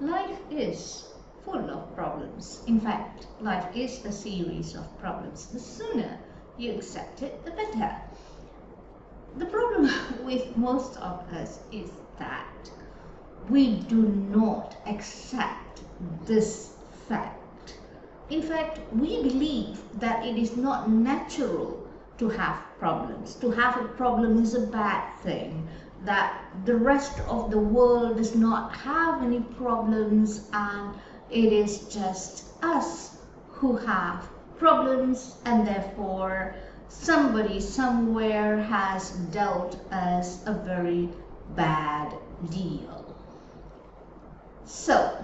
Life is full of problems. In fact, life is a series of problems. The sooner you accept it, the better. The problem with most of us is that we do not accept this fact. In fact, we believe that it is not natural to have problems. To have a problem is a bad thing, that the rest of the world does not have any problems and it is just us who have problems, and therefore somebody somewhere has dealt us a very bad deal. So,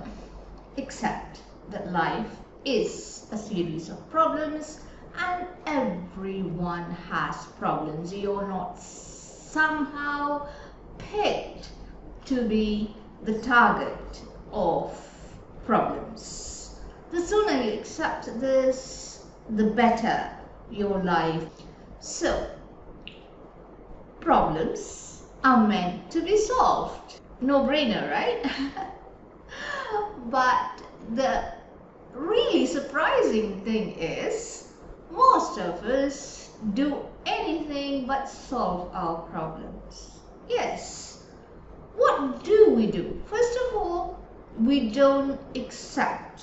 accept that life is a series of problems and everyone has problems. You're not somehow picked to be the target of problems. The sooner you accept this, the better your life. So, problems are meant to be solved. No brainer, right? But the really surprising thing is, most of us do anything but solve our problems. Yes. What do we do? First of all, we don't accept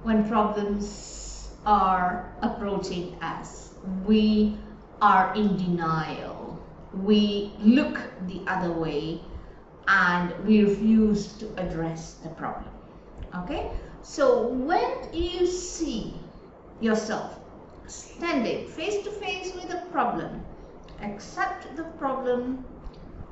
when problems are approaching us. We are in denial. We look the other way and we refuse to address the problem. Okay? So when you see yourself standing face to face with a problem, accept the problem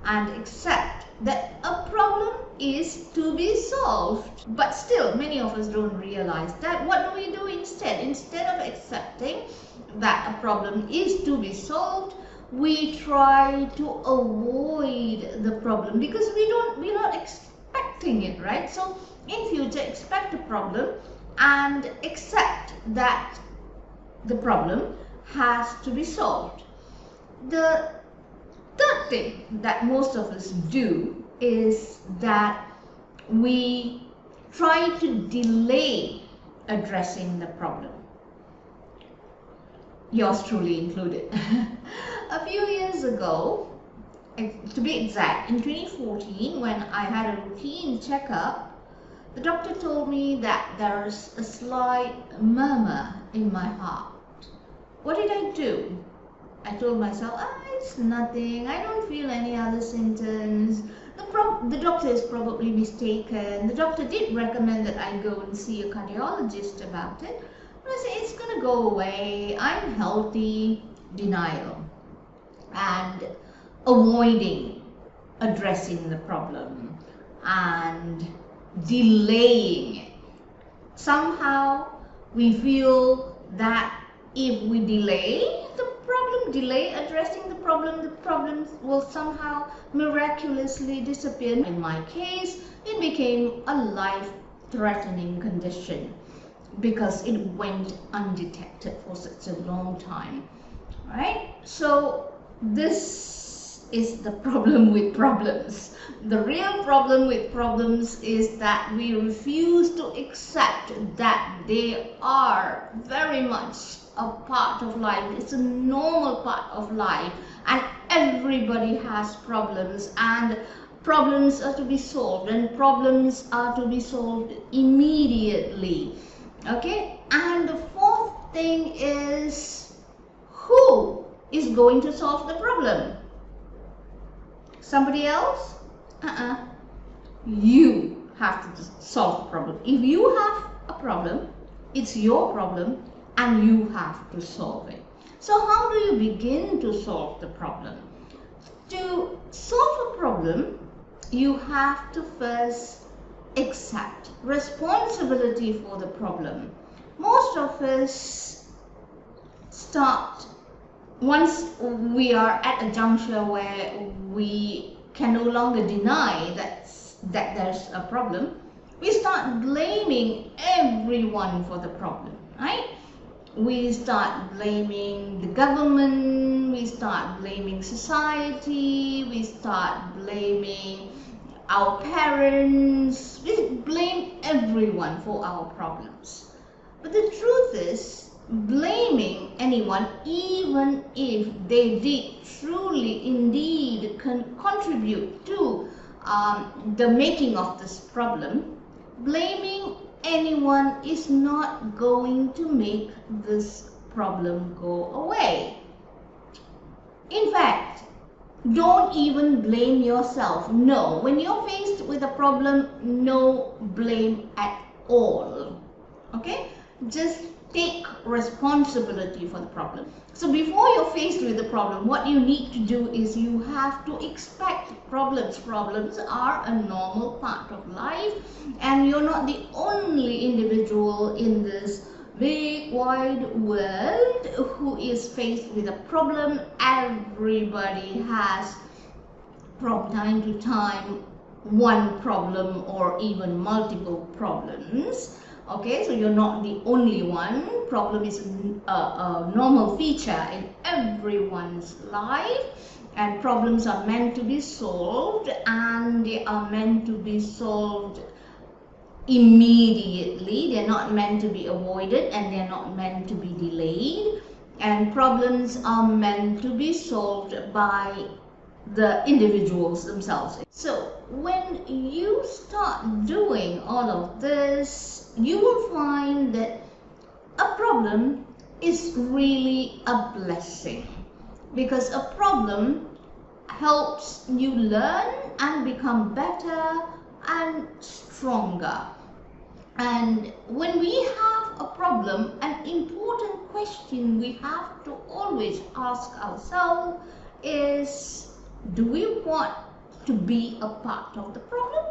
and accept that a problem is to be solved. But still, many of us don't realize that. What do we do instead? Instead of accepting that a problem is to be solved, we try to avoid the problem because we're not expecting it, right? So in future, expect a problem and accept that the problem has to be solved. The third thing that most of us do is that we try to delay addressing the problem. Yours truly included. A few years ago, to be exact, in 2014, when I had a routine checkup, the doctor told me that there's a slight murmur in my heart. What did I do? I told myself, it's nothing, I don't feel any other symptoms. The doctor is probably mistaken. The doctor did recommend that I go and see a cardiologist about it. But I said, it's going to go away, I'm healthy. Denial and avoiding addressing the problem and delaying it. Somehow we feel that if we delay addressing the problem will somehow miraculously disappear. In my case, it became a life-threatening condition because it went undetected for such a long time, right? So this is the problem with problems. The real problem with problems is that we refuse to accept that they are very much a part of life. It's a normal part of life, and everybody has problems, and problems are to be solved, and problems are to be solved immediately. Okay? And the fourth thing is, who is going to solve the problem? Somebody else? You have to solve the problem. If you have a problem, it's your problem and you have to solve it. So how do you begin to solve the problem? To solve a problem, you have to first accept responsibility for the problem. Most of us start, once we are at a juncture where we can no longer deny that there's a problem, we start blaming everyone for the problem, right? We start blaming the government, we start blaming society, we start blaming our parents, we blame everyone for our problems. But the truth is, blaming anyone, even if they did truly indeed contribute to the making of this problem, blaming anyone is not going to make this problem go away. In fact, don't even blame yourself. No, when you're faced with a problem, no blame at all. Okay? Just take responsibility for the problem. So before you're faced with the problem, what you need to do is you have to expect problems. Problems are a normal part of life, and you're not the only individual in this big wide world who is faced with a problem. Everybody has, from time to time, one problem or even multiple problems. Okay, so you're not the only one. Problem is a normal feature in everyone's life, and problems are meant to be solved, and they are meant to be solved immediately. They're not meant to be avoided, and they're not meant to be delayed. And problems are meant to be solved by the individuals themselves. So when you start doing all of this, you will find that a problem is really a blessing, because a problem helps you learn and become better and stronger. And when we have a problem, an important question we have to always ask ourselves is, do we want to be a part of the problem,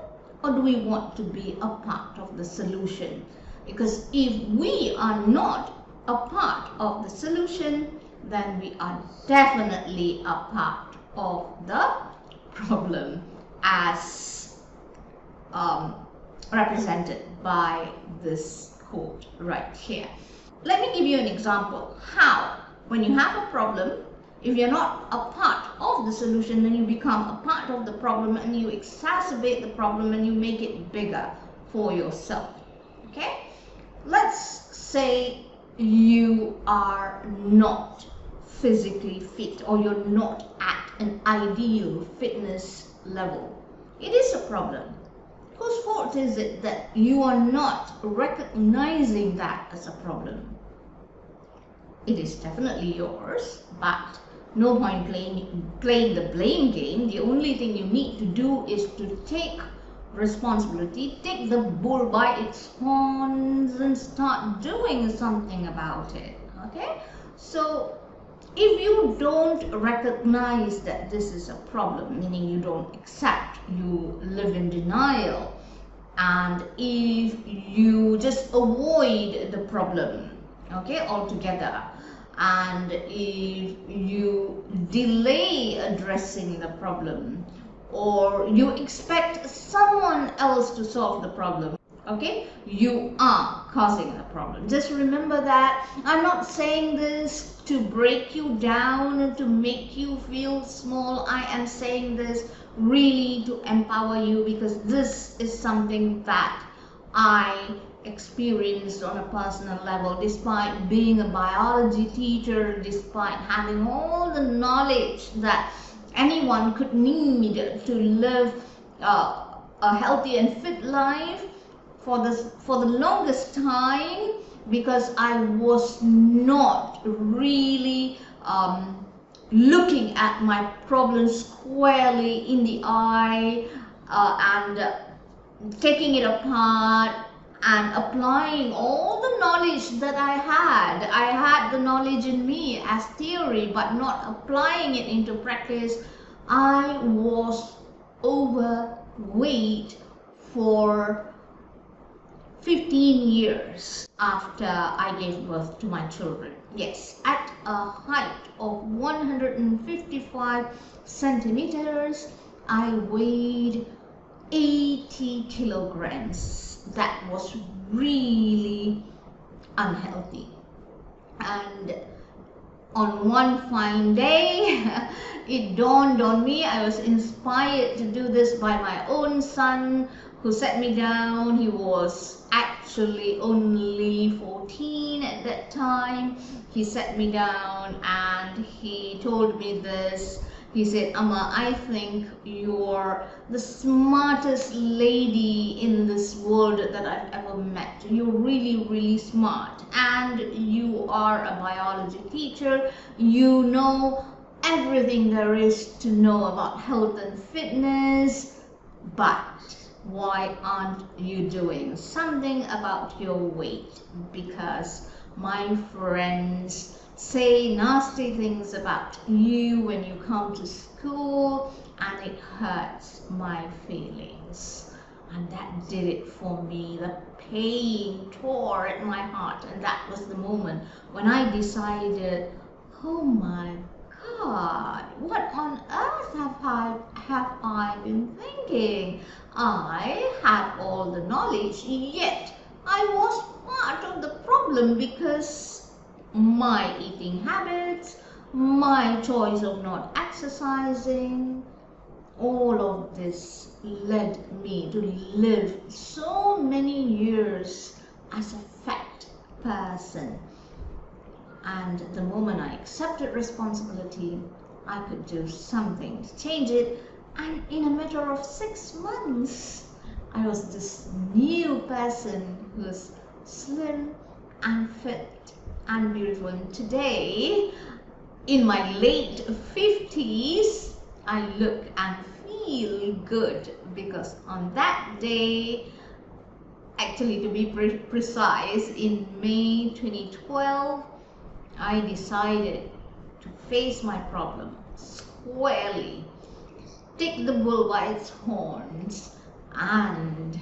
or do we want to be a part of the solution? Because if we are not a part of the solution, then we are definitely a part of the problem, as represented by this quote right here. Let me give you an example how, when you have a problem, if you're not a part of the solution, then you become a part of the problem, and you exacerbate the problem, and you make it bigger for yourself. Okay? Let's say you are not physically fit, or you're not at an ideal fitness level. It is a problem. Whose fault is it that you are not recognizing that as a problem? It is definitely yours, but no point playing the blame game. The only thing you need to do is to take responsibility, take the bull by its horns, and start doing something about it. Okay? So if you don't recognize that this is a problem, meaning you don't accept, you live in denial, and if you just avoid the problem, okay, altogether, and if you delay addressing the problem, or you expect someone else to solve the problem, okay, you are causing the problem. Just remember that. I'm not saying this to break you down and to make you feel small. I am saying this really to empower you, because this is something that I experienced on a personal level. Despite being a biology teacher, despite having all the knowledge that anyone could need to live a healthy and fit life, for the longest time, because I was not really looking at my problems squarely in the eye, and taking it apart and applying all the knowledge that I had. I had the knowledge in me as theory, but not applying it into practice. I was overweight for 15 years after I gave birth to my children. Yes, at a height of 155 centimeters, I weighed 80 kilograms. That was really unhealthy. And on one fine day, it dawned on me. I was inspired to do this by my own son, who set me down. He was actually only 14 at that time. He set me down and he told me this. He said, Amma, I think you're the smartest lady in this world that I've ever met. You're really, really smart. And you are a biology teacher. You know everything there is to know about health and fitness. But why aren't you doing something about your weight? Because my friends say nasty things about you when you come to school, and it hurts my feelings. And that did it for me. The pain tore at my heart, and that was the moment when I decided, oh my God, what on earth have I been thinking? I had all the knowledge, yet I was part of the problem because my eating habits, my choice of not exercising, all of this led me to live so many years as a fat person. And the moment I accepted responsibility, I could do something to change it. And in a matter of 6 months, I was this new person who's slim and fit and beautiful. And today, in my late 50s, I look and feel good because on that day, actually to be precise, in May 2012, I decided to face my problem squarely, take the bull by its horns, and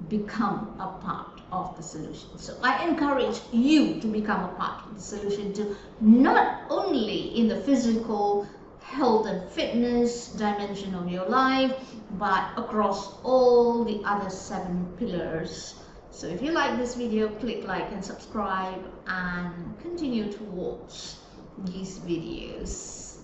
become a part of the solution. So I encourage you to become a part of the solution, to not only in the physical health and fitness dimension of your life, but across all the other 7 pillars. So if you like this video, click like and subscribe and continue to watch these videos.